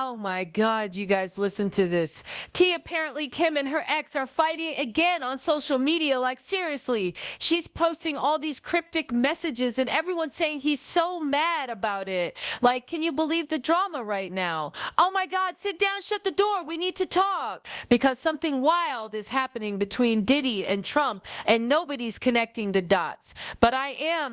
Oh my God, you guys listen to this. T, apparently Kim and her ex are fighting again on social media. Like, seriously, she's posting all these cryptic messages and everyone's saying he's so mad about it. Like, can you believe the drama right now? Oh my God, sit down, shut the door. We need to talk. Because something wild is happening between Diddy and Trump and nobody's connecting the dots. But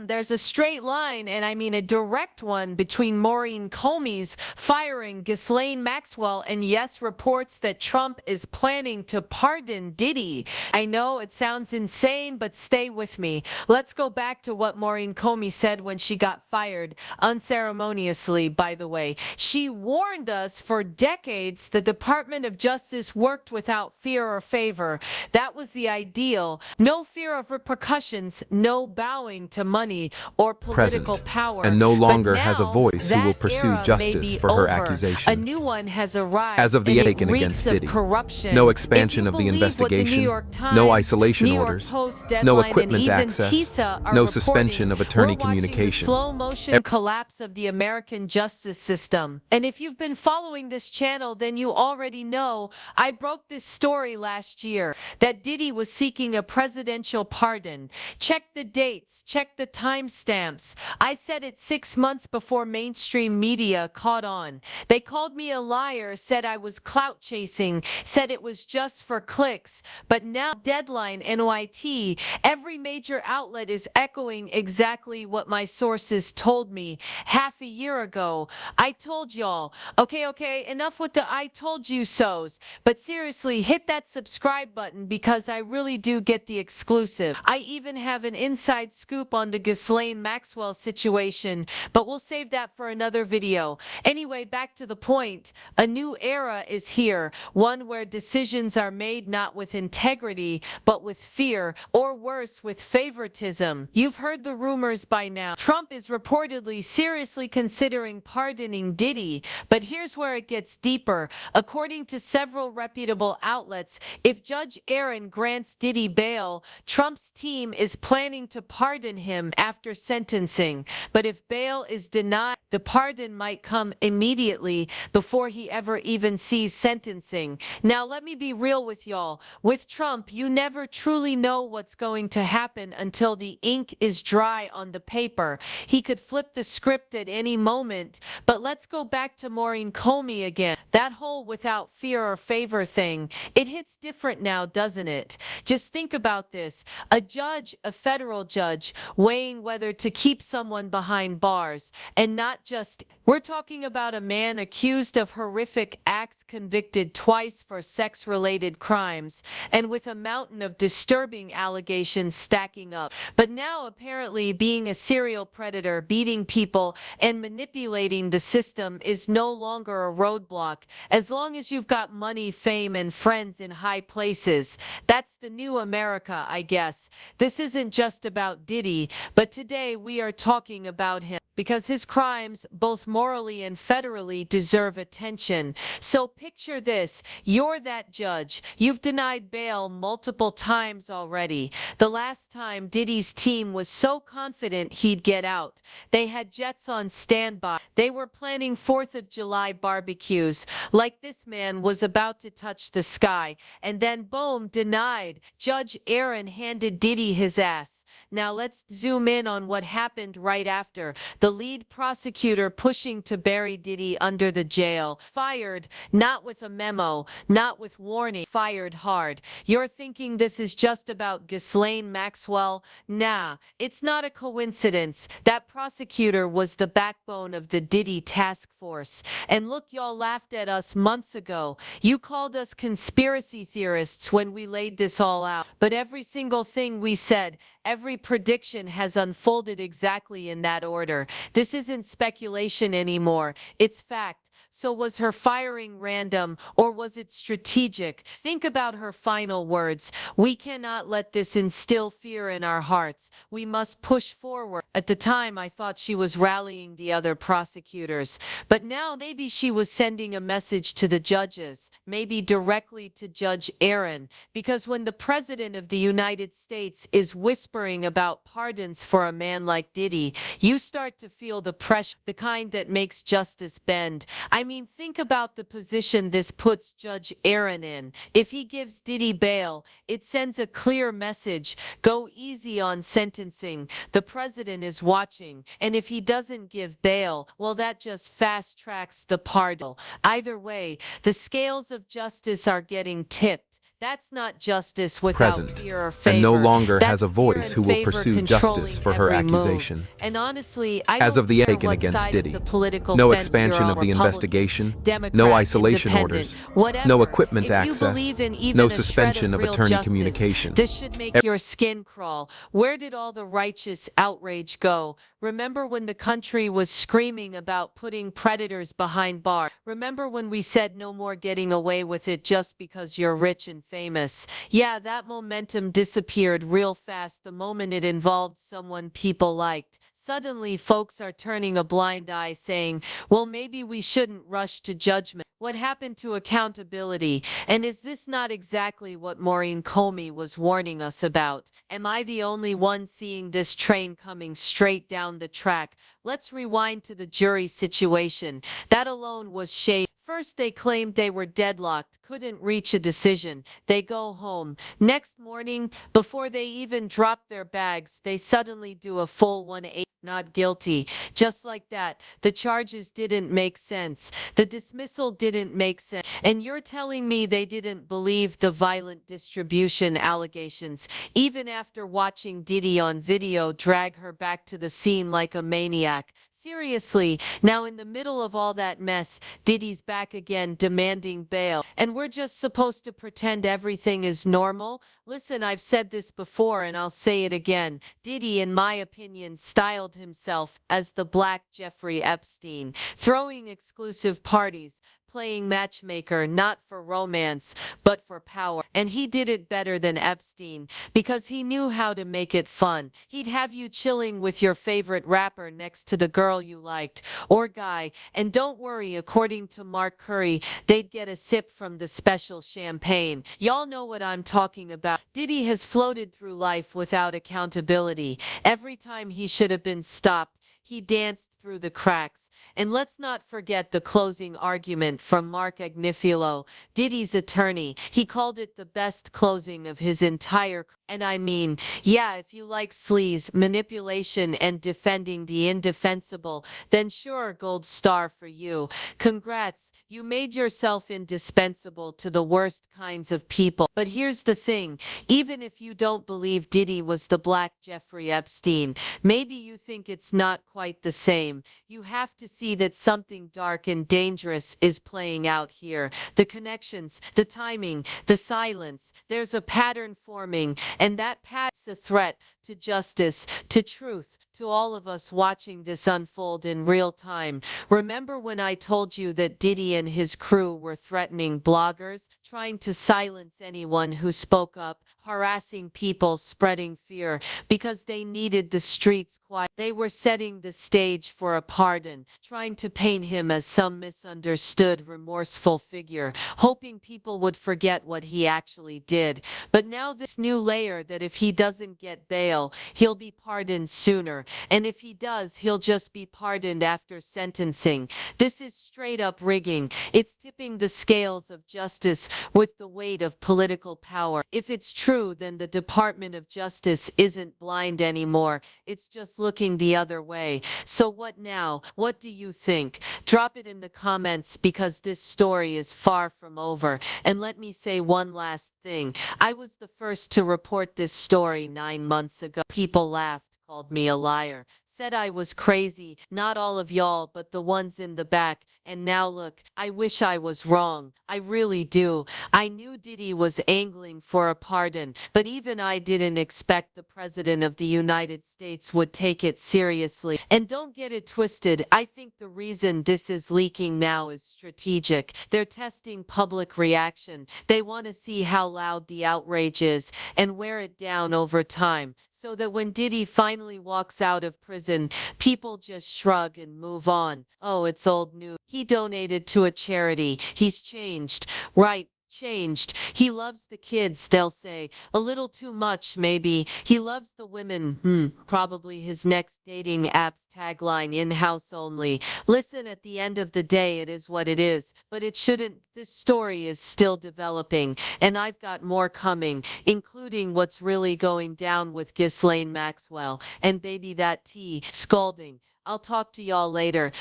there's a straight line, and I mean a direct one, between Maureen Comey's firing Ghislaine Maxwell and yes, reports that Trump is planning to pardon Diddy. I know it sounds insane, but stay with me. Let's go back to what Maureen Comey said when she got fired, unceremoniously, by the way. She warned us for decades the Department of Justice worked without fear or favor. That was the ideal. No fear of repercussions, no bowing to money or political power. And no longer But has a now, voice who will that pursue era may justice be for her over. accusation. A new one has arrived. As of the and it taken reeks against of Diddy, corruption. no expansion If of you the believe what the investigation, New York Times, no isolation New York orders, Post, no Deadline, equipment and even access, TISA are no reporting, suspension of attorney we're watching the communication. slow motion collapse of the American justice system. And if you've been following this channel, then you already know I broke this story last year that Diddy was seeking a presidential pardon. Check the dates, check the timestamps. I said it 6 months before mainstream media caught on. They called me a liar, said I was clout chasing, said it was just for clicks. But now Deadline, NYT, every major outlet is echoing exactly what my sources told me half a year ago. I told y'all. Okay, enough with the I told you so's. But seriously, hit that subscribe button because I really do get the exclusive. I even have an inside scoop on the Ghislaine Maxwell situation, but we'll save that for another video. Anyway, back to the point. A new era is here, one where decisions are made not with integrity, but with fear, or worse, with favoritism. You've heard the rumors by now. Trump is reportedly seriously considering pardoning Diddy, but here's where it gets deeper. According to several reputable outlets, if Judge Aaron grants Diddy bail, Trump's team is planning to pardon him after sentencing. But if bail is denied, the pardon might come immediately before he ever even sees sentencing. Now, let me be real with y'all. With Trump, you never truly know what's going to happen until the ink is dry on the paper. He could flip the script at any moment. But let's go back to Maureen Comey again. That whole without fear or favor thing, it hits different now, doesn't it? Just think about this. A judge, a federal judge, weighing whether to keep someone behind bars, and not just, we're talking about a man accused of horrific acts, convicted twice for sex-related crimes, and with a mountain of disturbing allegations stacking up. But now apparently being a serial predator, beating people, and manipulating the system is no longer a roadblock. As long as you've got money, fame, and friends in high places. That's the new America, I guess. This isn't just about Diddy, but today we are talking about him because his crimes, both morally and federally, deserve attention. So picture this. You're that judge. You've denied bail multiple times already. The last time Diddy's team was so confident he'd get out. They had jets on standby. They were planning 4th of July barbecues. Like this man was about to touch the sky. And then boom, denied. Judge Aaron handed Diddy his ass. Now let's zoom in on what happened right after. The lead prosecutor pushing to bury Diddy under the jail. Fired, not with a memo, not with warning. Fired hard. You're thinking this is just about Ghislaine Maxwell? Nah, it's not a coincidence. That prosecutor was the backbone of the Diddy task force. And look, y'all laughed at us months ago. You called us conspiracy theorists when we laid this all out. But every single thing we said, every prediction has unfolded exactly in that order. This isn't speculation anymore. It's fact. So was her firing random or was it strategic? Think about her final words. We cannot let this instill fear in our hearts. We must push forward. At the time, I thought she was rallying the other prosecutors. But now maybe she was sending a message to the judges, maybe directly to Judge Aaron. Because when the President of the United States is whispering about pardons for a man like Diddy, you start to feel the pressure, the kind that makes justice bend. I mean, think about the position this puts Judge Aaron in. If he gives Diddy bail, it sends a clear message: go easy on sentencing. The president is watching. And if he doesn't give bail, well, that just fast tracks the pardon. Either way, the scales of justice are getting tipped. That's not justice without Present, fear or and no favor. longer That's has a fear voice and who will favor pursue justice controlling for her every move. accusation. And honestly, I As don't of the care Aiken what against side Diddy, of the political no fence you're expansion on, of the Republican, investigation, Democrat, no isolation Independent, orders, whatever. no equipment If you access, believe in even no a shred suspension of real attorney justice, communication. this should make your skin crawl. Where did all the righteous outrage go? Remember when the country was screaming about putting predators behind bars? Remember when we said no more getting away with it just because you're rich and famous? Yeah, that momentum disappeared real fast the moment it involved someone people liked. Suddenly, folks are turning a blind eye, saying, well, maybe we shouldn't rush to judgment. What happened to accountability? And is this not exactly what Maureen Comey was warning us about? Am I the only one seeing this train coming straight down the track? Let's rewind to the jury situation. That alone was shady. First, they claimed they were deadlocked, couldn't reach a decision. They go home. Next morning, before they even drop their bags, they suddenly do a full 180, not guilty. Just like that, the charges didn't make sense. The dismissal didn't make sense. And you're telling me they didn't believe the violent distribution allegations, even after watching Diddy on video drag her back to the scene like a maniac? Seriously, now in the middle of all that mess, Diddy's back again demanding bail. And we're just supposed to pretend everything is normal? Listen, I've said this before and I'll say it again. Diddy, in my opinion, styled himself as the Black Jeffrey Epstein, throwing exclusive parties, playing matchmaker not for romance, but for power. And he did it better than Epstein because he knew how to make it fun. He'd have you chilling with your favorite rapper next to the girl you liked, or guy, and don't worry, according to Mark Curry, they'd get a sip from the special champagne. Y'all know what I'm talking about. Diddy has floated through life without accountability. Every time he should have been stopped, he danced through the cracks. And let's not forget the closing argument from Mark Agnifilo, Diddy's attorney. He called it the best closing of his entire career. And I mean, yeah, if you like sleaze, manipulation, and defending the indefensible, then sure, gold star for you. Congrats, you made yourself indispensable to the worst kinds of people. But here's the thing, even if you don't believe Diddy was the Black Jeffrey Epstein, maybe you think it's not quite the same. You have to see that something dark and dangerous is playing out here. The connections, the timing, the silence. There's a pattern forming, and that pattern's a threat to justice, to truth, to all of us watching this unfold in real time. Remember when I told you that Diddy and his crew were threatening bloggers, trying to silence anyone who spoke up, harassing people, spreading fear, because they needed the streets quiet? They were setting the stage for a pardon, trying to paint him as some misunderstood, remorseful figure, hoping people would forget what he actually did. But now this new layer that if he doesn't get bail, he'll be pardoned sooner. And if he does, he'll just be pardoned after sentencing. This is straight up rigging. It's tipping the scales of justice with the weight of political power. If it's true, then the Department of Justice isn't blind anymore. It's just looking the other way. So what now? What do you think? Drop it in the comments because this story is far from over. And let me say one last thing. I was the first to report this story 9 months ago. People laughed, called me a liar, said I was crazy. Not all of y'all, but the ones in the back. And now look, I wish I was wrong. I really do. I knew Diddy was angling for a pardon, but even I didn't expect the President of the United States would take it seriously. And don't get it twisted, I think the reason this is leaking now is strategic. They're testing public reaction. They want to see how loud the outrage is and wear it down over time, so that when Diddy finally walks out of prison, people just shrug and move on. Oh, it's old news. He donated to a charity. He's changed. Right. changed. He loves the kids, they'll say. A little too much, maybe. He loves the women. Probably his next dating app's tagline, in-house only. Listen, at the end of the day, it is what it is. But it shouldn't. This story is still developing, and I've got more coming, including what's really going down with Ghislaine Maxwell and baby that tea scalding. I'll talk to y'all later.